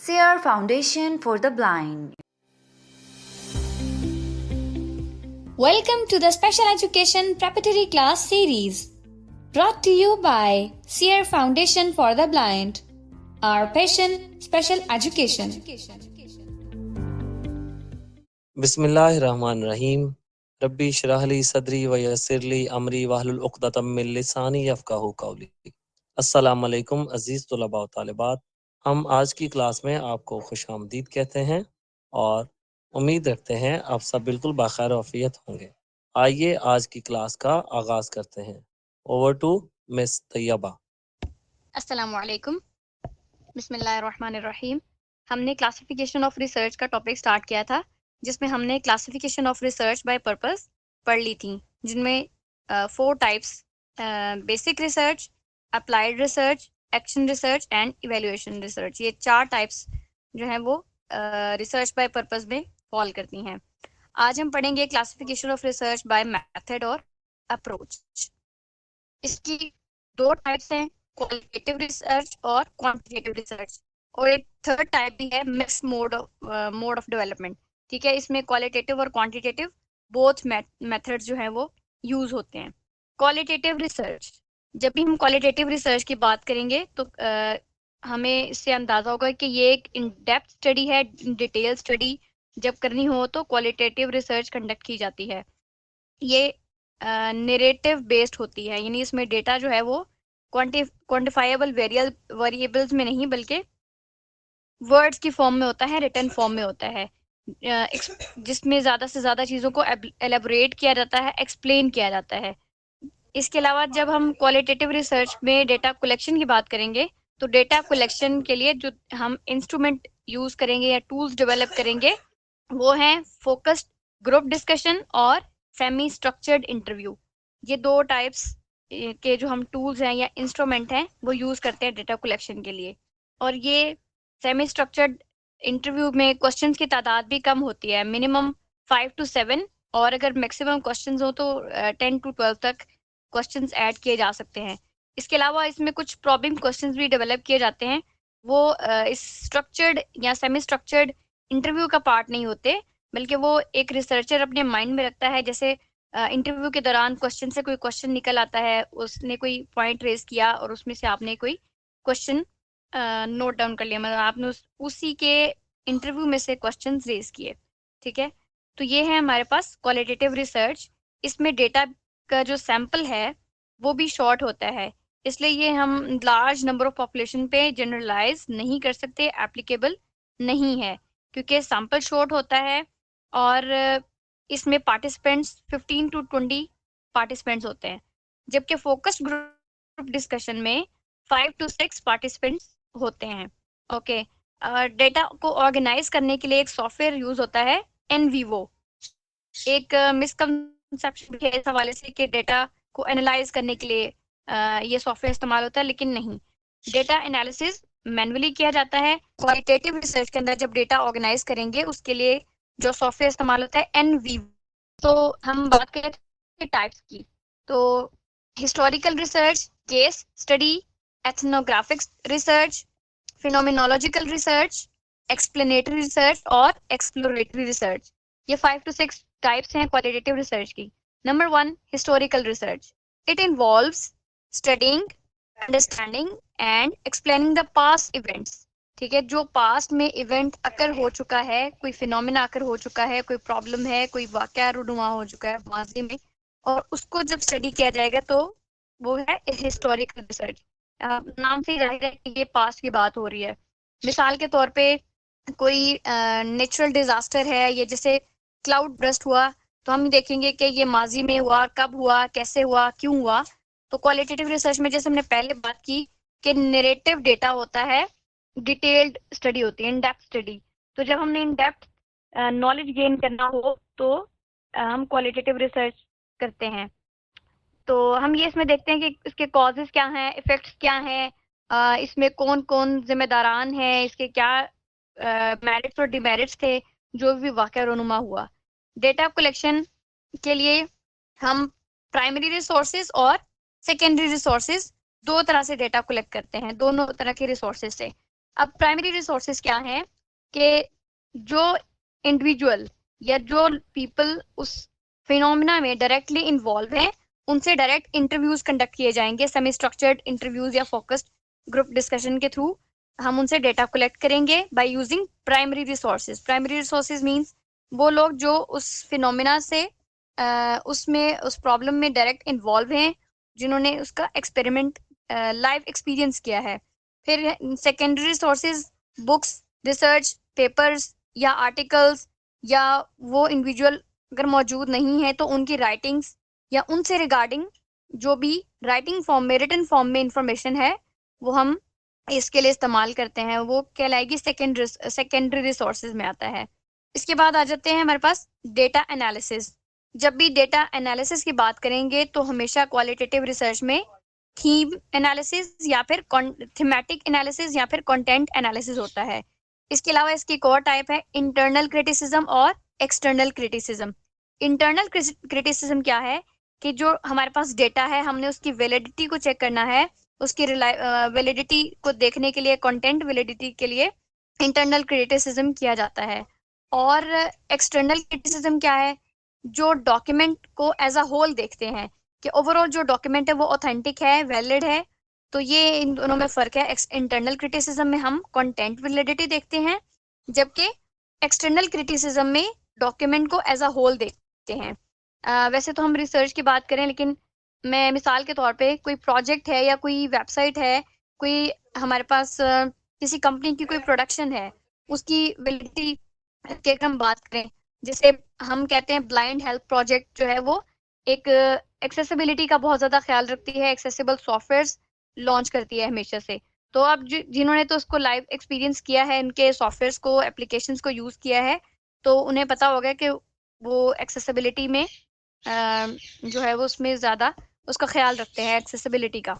SEER Foundation for the Blind. Welcome to the Special Education Preparatory Class Series, brought to you by SEER Foundation for the Blind. Our passion, special education. बिस्मिल्लाहिर्रहमानिर्रहीम। रब्बी इश्रह ली सदरी व यस्सिर ली अमरी वहलुल उक़दतम मिन लिसानी यफ़क़हू क़ौली। अस्सलाम वालेकुम अज़ीज़ तुलबा व तालिबात, हम आज की क्लास में आपको खुशामदीद कहते हैं और उम्मीद रखते हैं आप सब बिल्कुल बाखैर आफियत होंगे। आइए आज की क्लास का आगाज़ करते हैं। Over to miss Taiba. अस्सलामु अलैकुम, बिस्मिल्लाहिर्रहमानिर्रहीम। हमने क्लासिफिकेशन ऑफ रिसर्च का टॉपिक स्टार्ट किया था, जिसमें हमने classification of research by purpose पढ़ ली थी, जिनमें 4 types basic research, applied research, action research and evaluation research, ये 4 टाइप्स जो हैं वो रिसर्च बाय पर्पस में फॉल करती हैं। आज हम पढ़ेंगे classification of research by method और अप्रोच। इसकी 2 टाइप्स हैं, क्वालिटेटिव रिसर्च और क्वांटिटेटिव रिसर्च, और एक थर्ड टाइप भी है, मिक्स मोड ऑफ डेवलपमेंट। ठीक है, इसमें क्वालिटेटिव और क्वांटिटेटिव बोथ मेथड्स जो हैं वो यूज होते हैं। क्वालिटेटिव रिसर्च, जब भी हम क्वालिटेटिव रिसर्च की बात करेंगे तो हमें इससे अंदाजा होगा कि ये एक इन डेप्थ स्टडी है, डिटेल स्टडी जब करनी हो तो क्वालिटेटिव रिसर्च कंडक्ट की जाती है। ये नरेटिव बेस्ड होती है, यानी इसमें डेटा जो है वो क्वांटिफाइबल वेरिएबल्स में नहीं बल्कि वर्ड्स की फॉर्म में होता है, रिटन फॉर्म में होता है, जिसमें ज़्यादा से ज़्यादा चीज़ों को एलेबोरेट किया जाता है, एक्सप्लेन किया जाता है। इसके अलावा जब हम क्वालिटेटिव रिसर्च में डेटा कलेक्शन की बात करेंगे तो डेटा कलेक्शन के लिए जो हम इंस्ट्रूमेंट यूज़ करेंगे या टूल्स डेवलप करेंगे वो हैं फोकस्ड ग्रुप डिस्कशन और सेमी स्ट्रक्चर्ड इंटरव्यू। ये 2 टाइप्स के जो हम टूल्स हैं या इंस्ट्रूमेंट हैं वो यूज़ करते हैं डेटा कलेक्शन के लिए। और ये सेमी स्ट्रक्चर्ड इंटरव्यू में क्वेश्चंस की तादाद भी कम होती है, मिनिमम 5 to 7, और अगर मैक्सिमम क्वेश्चंस हो तो 10 to 12 तक क्वेश्चंस ऐड किए जा सकते हैं। इसके अलावा इसमें कुछ प्रॉब्लम क्वेश्चंस भी डेवलप किए जाते हैं, वो इस स्ट्रक्चर्ड या सेमी स्ट्रक्चर्ड इंटरव्यू का पार्ट नहीं होते, बल्कि वो एक रिसर्चर अपने माइंड में रखता है। जैसे इंटरव्यू के दौरान क्वेश्चन से कोई क्वेश्चन निकल आता है, उसने कोई पॉइंट रेज किया और उसमें से आपने कोई क्वेश्चन नोट डाउन कर लिया, मतलब आपने उसी के इंटरव्यू में से क्वेश्चन रेज किए। ठीक है, तो ये है हमारे पास क्वालिटेटिव रिसर्च। इसमें डेटा का जो सैंपल है वो भी शॉर्ट होता है, इसलिए ये हम लार्ज नंबर ऑफ पॉपुलेशन पे जनरलाइज नहीं कर सकते, एप्लीकेबल नहीं है, क्योंकि सैंपल शॉर्ट होता है और इसमें पार्टिसिपेंट्स 15 to 20 पार्टिसिपेंट्स होते हैं, जबकि फोकस्ड ग्रुप डिस्कशन में 5 to 6 पार्टिसिपेंट्स होते हैं। ओके, डेटा को ऑर्गेनाइज करने के लिए एक सॉफ्टवेयर यूज होता है, NVivo। एक मिसकंसेप्शन भी है इस हवाले से कि डेटा को एनालाइज करने के लिए ये सॉफ्टवेयर इस्तेमाल होता है, लेकिन नहीं, डेटा एनालिसिस मैन्युअली किया जाता है। क्वालिटेटिव रिसर्च के अंदर जब डेटा ऑर्गेनाइज करेंगे उसके लिए जो सॉफ्टवेयर इस्तेमाल होता है NVivo। तो हम बात करें टाइप्स की, तो historical research, case study, ethnographic research, phenomenological research, explanatory research और एक्सप्लोरेटरी रिसर्च, ये 5 to 6 टाइप्स हैं क्वालिटेटिव रिसर्च की। Number 1, historical research. It involves studying, understanding and explaining the past events. ठीक है, जो पास्ट में इवेंट अकर हो चुका है, कोई फिनोमिना अकर हो चुका है, कोई प्रॉब्लम है, कोई वाकया रूनुमा हो चुका है माजी में, और उसको जब स्टडी किया जाएगा तो वो है हिस्टोरिकल रिसर्च। नाम से ही जाहिर है कि ये पास्ट की बात हो रही है। मिसाल के तौर पे कोई नेचुरल डिजास्टर है, ये जैसे क्लाउड बर्स्ट हुआ, तो हम देखेंगे कि ये माजी में हुआ, कब हुआ, कैसे हुआ, क्यों हुआ। तो क्वालिटेटिव रिसर्च में जैसे हमने पहले बात की कि नरेटिव डेटा होता है, डिटेल्ड स्टडी होती है, इन डेप्थ स्टडी। तो जब हमने इन डेप्थ नॉलेज गेन करना हो तो हम क्वालिटेटिव रिसर्च करते हैं। तो हम ये इसमें देखते हैं कि इसके कॉजेस क्या हैं, इफेक्ट्स क्या हैं, इसमें कौन कौन जिम्मेदारान हैं, इसके क्या मेरिट्स और डिमेरिट्स थे जो भी वाकया रोनुमा हुआ। डेटा कलेक्शन के लिए हम प्राइमरी रिसोर्सेज और सेकेंडरी रिसोर्सेज 2 तरह से डेटा कलेक्ट करते हैं, दोनों तरह के रिसोर्सेज से। अब प्राइमरी रिसोर्सेज क्या हैं कि जो इंडिविजुअल या जो पीपल उस फिनोमिना में डायरेक्टली इन्वॉल्व हैं उनसे डायरेक्ट इंटरव्यूज कंडक्ट किए जाएंगे, सेमी स्ट्रक्चर्ड इंटरव्यूज या फोकस्ड ग्रुप डिस्कशन के थ्रू हम उनसे डेटा कलेक्ट करेंगे by using primary resources. Primary resources means वो लोग जो उस फिनोमिना से उसमें उस प्रॉब्लम में डायरेक्ट इन्वॉल्व हैं, जिन्होंने उसका एक्सपेरिमेंट लाइव एक्सपीरियंस किया है। फिर secondary resources books, research papers या आर्टिकल्स, या वो इंडिविजुअल अगर मौजूद नहीं है तो उनकी राइटिंग्स या उनसे रिगार्डिंग जो भी राइटिंग फॉर्म में, रिटन फॉर्म में इंफॉर्मेशन है वो हम इसके लिए इस्तेमाल करते हैं, वो कहलाएगी सेकेंडरी रिसोर्सेज में आता है। इसके बाद आ जाते हैं हमारे पास डेटा एनालिसिस। जब भी डेटा एनालिसिस की बात करेंगे तो हमेशा क्वालिटेटिव रिसर्च में थीम एनालिसिस या फिर थीमेटिक एनालिसिस या फिर कंटेंट एनालिसिस होता है। इसके अलावा इसकी एक और टाइप है इंटरनल क्रिटिसिज्म और एक्सटर्नल क्रिटिसिज्म। इंटरनल क्रिटिसिज्म क्या है कि जो हमारे पास डेटा है हमने उसकी वैलिडिटी को चेक करना है, उसकी वैलिडिटी को देखने के लिए, कंटेंट वैलिडिटी के लिए इंटरनल क्रिटिसिज्म किया जाता है। और एक्सटर्नल क्रिटिसिज्म क्या है, जो डॉक्यूमेंट को एज अ होल देखते हैं कि ओवरऑल जो डॉक्यूमेंट है वो ऑथेंटिक है, वैलिड है। तो ये इन दोनों में फ़र्क है। इंटरनल क्रिटिसिज्म में हम कंटेंट वैलिडिटी देखते हैं, जबकि एक्सटर्नल क्रिटिसिज्म में डॉक्यूमेंट को एज अ होल देखते हैं। वैसे तो हम रिसर्च की बात करें, लेकिन मैं मिसाल के तौर पे कोई प्रोजेक्ट है या कोई वेबसाइट है, कोई हमारे पास किसी कंपनी की कोई प्रोडक्शन है, उसकी वैलिडिटी की अगर हम बात करें, जिसे हम कहते हैं ब्लाइंड हेल्थ प्रोजेक्ट, जो है वो एक एक्सेसिबिलिटी का बहुत ज़्यादा ख्याल रखती है, एक्सेसिबल सॉफ्टवेयर्स लॉन्च करती है हमेशा से। तो अब जिन्होंने तो उसको लाइव एक्सपीरियंस किया है, इनके सॉफ्टवेयर्स को, एप्लीकेशंस को यूज़ किया है, तो उन्हें पता होगा कि वो एक्सेसिबिलिटी में जो है वो उसमें ज़्यादा उसका ख्याल रखते हैं, एक्सेसिबिलिटी का,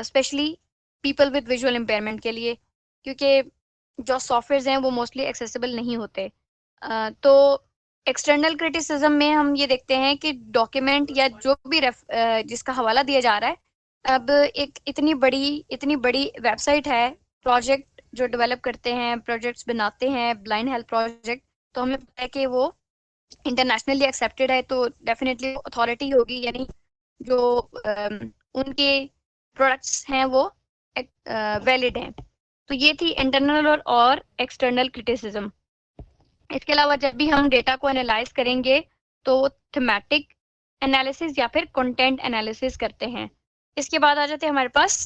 specially people with visual impairment के लिए, क्योंकि जो सॉफ्टवेयर्स हैं वो मोस्टली एक्सेसिबल नहीं होते। तो एक्सटर्नल क्रिटिसिज्म में हम ये देखते हैं कि डॉक्यूमेंट या जो भी जिसका हवाला दिया जा रहा है, अब एक इतनी बड़ी वेबसाइट है, प्रोजेक्ट जो डेवलप करते हैं, प्रोजेक्ट्स बनाते हैं, ब्लाइंड हेल्थ प्रोजेक्ट, तो हमें पता है कि वो इंटरनेशनली एक्सेप्टेड है, तो डेफिनेटली अथॉरिटी होगी, यानी जो उनके प्रोडक्ट्स हैं वो वैलिड हैं। तो ये थी इंटरनल और एक्सटर्नल क्रिटिसिज्म। इसके अलावा जब भी हम डेटा को एनालाइज करेंगे तो थीमेटिक एनालिसिस या फिर कंटेंट एनालिसिस करते हैं। इसके बाद आ जाते हैं हमारे पास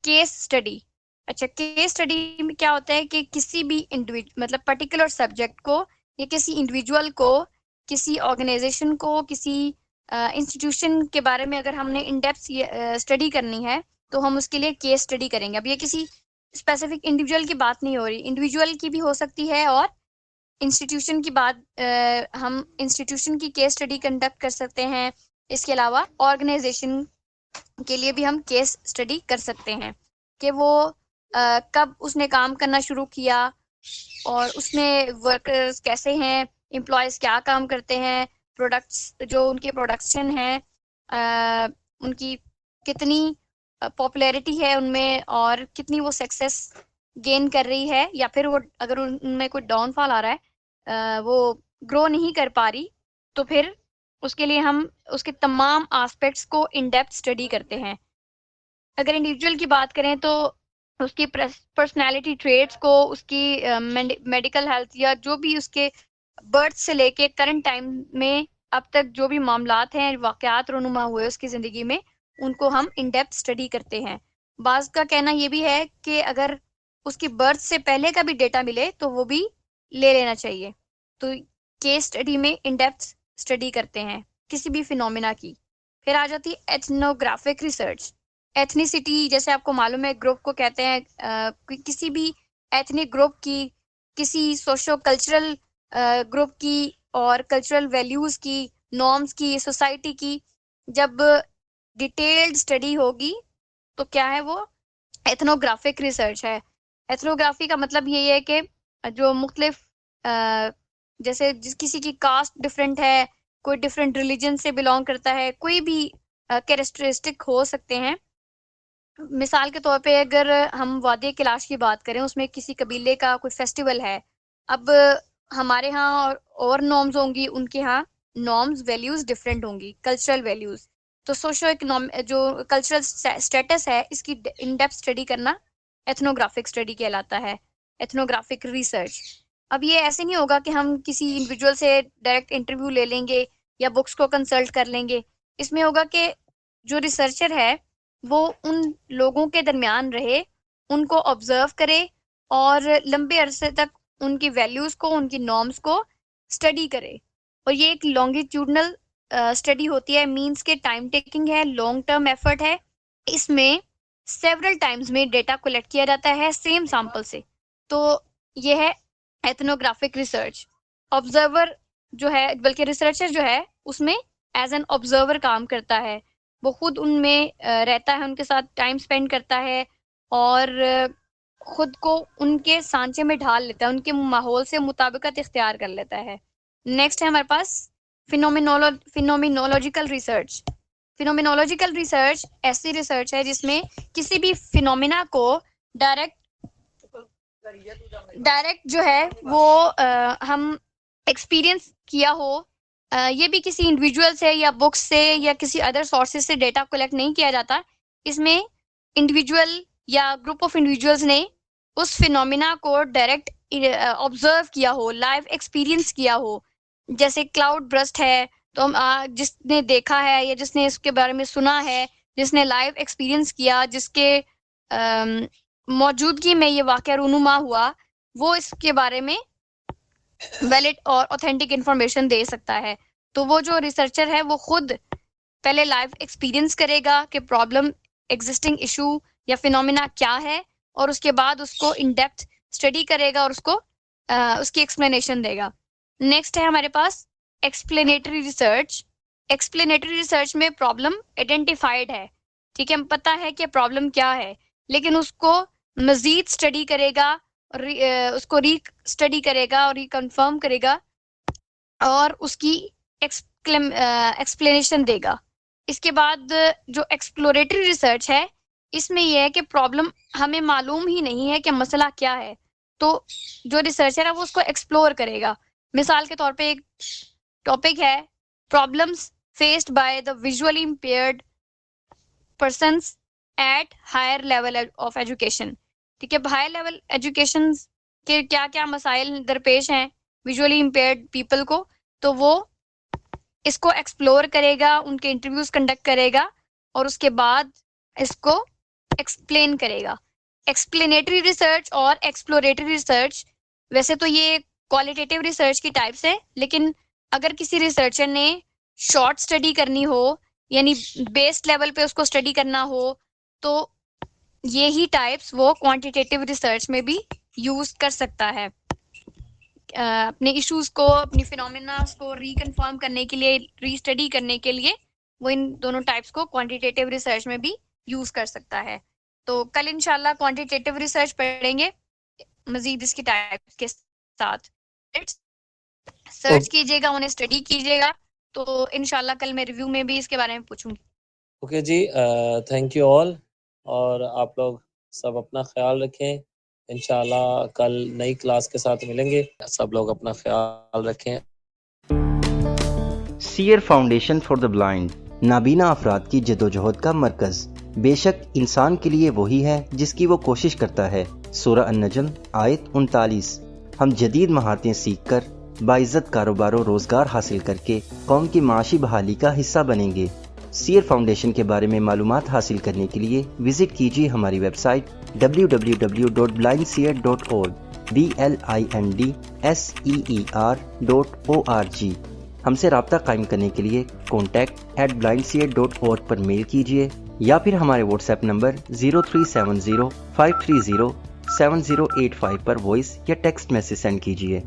केस स्टडी। अच्छा, केस स्टडी में क्या होता है कि किसी भी मतलब पर्टिकुलर सब्जेक्ट को या किसी इंडिविजुअल को, किसी ऑर्गेनाइजेशन को, किसी इंस्टीट्यूशन के बारे में अगर हमने इन डेप्थ स्टडी करनी है तो हम उसके लिए केस स्टडी करेंगे। अब ये किसी स्पेसिफिक इंडिविजुअल की बात नहीं हो रही, इंडिविजुअल की भी हो सकती है और इंस्टीट्यूशन की बात, हम इंस्टीट्यूशन की केस स्टडी कंडक्ट कर सकते हैं। इसके अलावा ऑर्गेनाइजेशन के लिए भी हम केस स्टडी कर सकते हैं कि वो कब उसने काम करना शुरू किया और उसमें वर्कर्स कैसे हैं, एम्प्लॉयज़ क्या काम करते हैं, प्रोडक्ट्स जो उनके प्रोडक्शन हैं उनकी कितनी पॉपुलैरिटी है उनमें और कितनी वो सक्सेस गेन कर रही है, या फिर वो अगर उनमें कोई डाउनफॉल आ रहा है, वो ग्रो नहीं कर पा रही, तो फिर उसके लिए हम उसके तमाम एस्पेक्ट्स को इन डेप्थ स्टडी करते हैं। अगर इंडिविजुअल की बात करें तो उसकी पर्सनैलिटी ट्रेट्स को, उसकी मेडिकल हेल्थ या जो भी उसके बर्थ से लेके करंट टाइम में अब तक जो भी मामलात हैं, वाक़यात रूनुमा हुए उसकी ज़िंदगी में, उनको हम इन डेप्थ स्टडी करते हैं। बाज़ का कहना ये भी है कि अगर उसकी बर्थ से पहले का भी डेटा मिले तो वो भी ले लेना चाहिए। तो केस स्टडी में इन डेप्थ स्टडी करते हैं किसी भी फिनोमिना की। फिर आ जाती है एथनोग्राफिक रिसर्च। एथनिसिटी, जैसे आपको मालूम है, ग्रुप को कहते हैं, किसी भी एथनिक ग्रुप की, किसी सोशो कल्चरल ग्रुप की और कल्चरल वैल्यूज़ की, नॉर्म्स की, सोसाइटी की जब डिटेल्ड स्टडी होगी तो क्या है वो एथनोग्राफिक रिसर्च है। एथनोग्राफी का मतलब यही है कि जो मुख्तलिफ जैसे किसी की कास्ट डिफरेंट है, कोई डिफरेंट रिलीजन से बिलोंग करता है, कोई भी कैरेक्टरिस्टिक हो सकते हैं, मिसाल के तौर पे अगर हम वादे कैलाश की बात करें, उसमें किसी कबीले का कोई फेस्टिवल है। अब हमारे यहाँ और नॉर्म्स होंगी, उनके यहाँ नॉर्म्स वैल्यूज डिफरेंट होंगी, कल्चरल वैल्यूज। तो सोशो इकोनॉमिक जो कल्चरल स्टेटस है, इसकी इन डेप्थ स्टडी करना एथनोग्राफिक स्टडी कहलाता है, एथनोग्राफिक रिसर्च। अब ये ऐसे नहीं होगा कि हम किसी इंडिविजुअल से डायरेक्ट इंटरव्यू ले लेंगे या बुक्स को कंसल्ट कर लेंगे। इसमें होगा कि जो रिसर्चर है वो उन लोगों के दरमियान रहे, उनको ऑब्जर्व करे और लंबे अरसे तक उनकी वैल्यूज को, उनकी नॉर्म्स को स्टडी करे। और ये एक लॉन्गिट्यूडनल स्टडी होती है, मींस के टाइम टेकिंग है, लॉन्ग टर्म एफर्ट है। इसमें सेवरल टाइम्स में डेटा कलेक्ट किया जाता है सेम सैंपल से। तो ये है एथनोग्राफिक रिसर्च। ऑब्जर्वर जो है, बल्कि रिसर्चर जो है, उसमें एज एन ऑब्जर्वर काम करता है। वो खुद उनमें रहता है, उनके साथ टाइम स्पेंड करता है और खुद को उनके सांचे में ढाल लेता है, उनके माहौल से मुताबिकत इख्तियार कर लेता है। नेक्स्ट है हमारे पास फिनोमिनोलॉजिकल रिसर्च। फिनोमिनोलॉजिकल रिसर्च ऐसी रिसर्च है जिसमें किसी भी फिनोमिना को डायरेक्ट जो है वो हम एक्सपीरियंस किया हो, ये भी किसी इंडिविजुअल से या बुक्स से या किसी अदर सोर्सेज से डेटा कलेक्ट नहीं किया जाता। इसमें इंडिविजुअल या ग्रुप ऑफ इंडिविजुअल्स ने उस फिनोमिना को डायरेक्ट ऑब्जर्व किया हो, लाइव एक्सपीरियंस किया हो। जैसे क्लाउड बर्स्ट है, तो हम जिसने देखा है या जिसने इसके बारे में सुना है, जिसने लाइव एक्सपीरियंस किया, जिसके मौजूदगी में ये वाक़या रूनुमा हुआ, वो इसके बारे में वैलिड और ऑथेंटिक इंफॉर्मेशन दे सकता है। तो वो जो रिसर्चर है वो खुद पहले लाइव एक्सपीरियंस करेगा कि प्रॉब्लम, एग्जिस्टिंग इशू या फिनोमिना क्या है, और उसके बाद उसको इन डेप्थ स्टडी करेगा और उसको उसकी एक्सप्लेनेशन देगा। नेक्स्ट है हमारे पास एक्सप्लेनेटरी रिसर्च। एक्सप्लेनेटरी रिसर्च में प्रॉब्लम आइडेंटिफाइड है, ठीक है, पता है कि प्रॉब्लम क्या है, लेकिन उसको मजीद स्टडी करेगा, उसको स्टडी करेगा और रिकन्फर्म करेगा और उसकी एक्सप्लेनेशन देगा। इसके बाद जो एक्सप्लोरेटरी रिसर्च है, इसमें यह है कि प्रॉब्लम हमें मालूम ही नहीं है कि मसला क्या है, तो जो रिसर्चर है वो उसको एक्सप्लोर करेगा। मिसाल के तौर पे एक टॉपिक है problems faced by the visually impaired persons at higher level of education. ठीक है, हायर लेवल एजुकेशन के क्या क्या मसाइल दरपेश हैं विजुअली इम्पेयर्ड पीपल को, तो वो इसको एक्सप्लोर करेगा, उनके इंटरव्यूज कंडक्ट करेगा और उसके बाद इसको एक्सप्लेन करेगा। एक्सप्लेनेटरी रिसर्च और एक्सप्लोरेटरी रिसर्च, वैसे तो ये क्वालिटेटिव रिसर्च की टाइप्स है, लेकिन अगर किसी रिसर्चर ने शॉर्ट स्टडी करनी हो, यानी बेस लेवल पे उसको स्टडी करना हो, तो ये ही टाइप्स वो क्वांटिटेटिव रिसर्च में भी यूज कर सकता है। अपने इश्यूज को, अपनी फिनोमिनास को रिकन्फर्म करने के लिए, रीस्टडी करने के लिए वो इन दोनों टाइप्स को क्वांटिटेटिव रिसर्च में भी यूज कर सकता है। तो कल इंशाल्लाह क्वांटिटेटिव रिसर्च पढ़ेंगे मजीद इसकी टाइप्स के साथ। सर्च कीजिएगा, उन्हें स्टडी कीजिएगा, तो इंशाल्लाह कल मैं रिव्यू में भी इसके बारे में पूछूंगी। ओके जी, थैंक यू ऑल, और आप लोग सब अपना ख्याल रखें। इंशाल्लाह कल नई क्लास के साथ मिलेंगे। सब लोग अपना ख्याल रखें। सीयर फाउंडेशन फॉर द ब्लाइंड नाबीना अफराद की जदोजहद का मरकज़। बेशक इंसान के लिए वही है जिसकी वो कोशिश करता है। सूरह अन-नजम आयत 39। हम जदीद महारतें सीखकर बाइज्जत कारोबार और रोज़गार हासिल करके कौम की माशी बहाली का हिस्सा बनेंगे। सीयर फाउंडेशन के बारे में मालूमात हासिल करने के लिए विजिट कीजिए हमारी वेबसाइट www.blindseer.org blindseer.org। हमसे राब्ता कायम करने के लिए contact@blindseer.org पर मेल कीजिए या फिर हमारे व्हाट्सएप नंबर 0370 530 7085 पर वॉइस या टेक्स्ट मैसेज सेंड कीजिए।